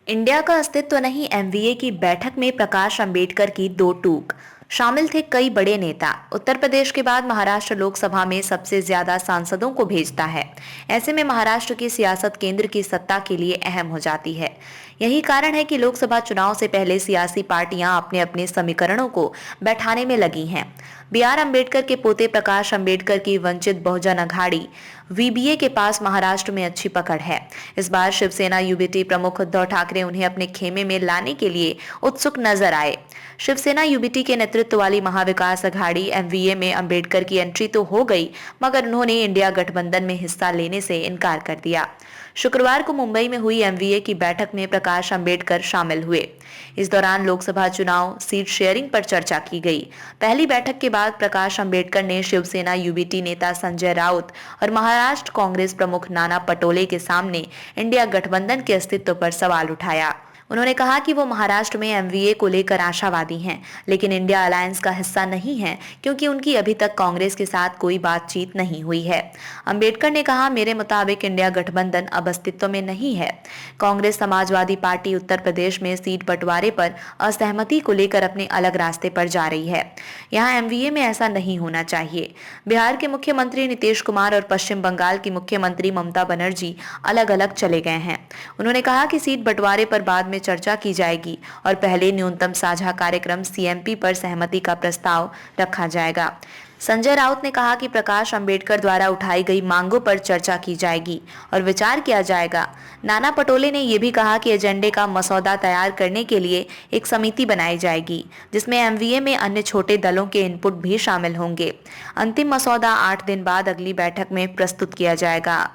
India का अस्तित्व नहीं, एमवीए की बैठक में प्रकाश अंबेडकर की दो टूक। शामिल थे कई बड़े नेता। उत्तर प्रदेश के बाद महाराष्ट्र लोकसभा में सबसे ज्यादा सांसदों को भेजता है। ऐसे में महाराष्ट्र की सियासत केंद्र की सत्ता के लिए अहम हो जाती है। यही कारण है कि लोकसभा चुनाव से पहले सियासी पार्टियां अपने अपने समीकरणों को बैठाने में लगी हैं। बीआर अंबेडकर के पोते प्रकाश अंबेडकर की वंचित बहुजन अघाड़ी वीबीए के पास महाराष्ट्र में अच्छी पकड़ है। इस बार शिवसेना यूबीटी प्रमुख उद्धव ठाकरे उन्हें अपने खेमे में लाने के लिए उत्सुक नजर आए। शिवसेना यूबीटी के नेतृत्व वाली महाविकास अघाड़ी एमवीए में अंबेडकर की एंट्री तो हो गई, मगर उन्होंने इंडिया गठबंधन में हिस्सा लेने से इनकार कर दिया। शुक्रवार को मुंबई में हुई एमवीए की बैठक में प्रकाश अंबेडकर शामिल हुए। इस दौरान लोकसभा चुनाव सीट शेयरिंग पर चर्चा की गई। पहली बैठक के बाद प्रकाश अंबेडकर ने शिवसेना यूबीटी नेता संजय राउत और महाराष्ट्र कांग्रेस प्रमुख नाना पटोले के सामने इंडिया गठबंधन के अस्तित्व पर सवाल उठाया। उन्होंने कहा कि वो महाराष्ट्र में एमवीए को लेकर आशावादी हैं, लेकिन इंडिया अलायंस का हिस्सा नहीं है, क्योंकि उनकी अभी तक कांग्रेस के साथ कोई बातचीत नहीं हुई है। अंबेडकर ने कहा, मेरे मुताबिक इंडिया गठबंधन अब अस्तित्व में नहीं है। कांग्रेस समाजवादी पार्टी उत्तर प्रदेश में सीट बंटवारे पर असहमति को लेकर अपने अलग रास्ते पर जा रही है। यहाँ एमवीए में ऐसा नहीं होना चाहिए। बिहार के मुख्यमंत्री नीतीश कुमार और पश्चिम बंगाल की मुख्यमंत्री ममता बनर्जी अलग अलग चले गए हैं। उन्होंने कहा कि सीट बंटवारे पर बाद में चर्चा की जाएगी और पहले न्यूनतम साझा कार्यक्रम सीएमपी पर सहमति का प्रस्ताव रखा जाएगा। संजय राउत ने कहा कि प्रकाश अंबेडकर द्वारा उठाई गई मांगों पर चर्चा की जाएगी और विचार किया जाएगा। नाना पटोले ने यह भी कहा कि एजेंडे का मसौदा तैयार करने के लिए एक समिति बनाई जाएगी, जिसमें एमवीए में अन्य छोटे दलों के इनपुट भी शामिल होंगे। अंतिम मसौदा 8 दिन बाद अगली बैठक में प्रस्तुत किया जाएगा।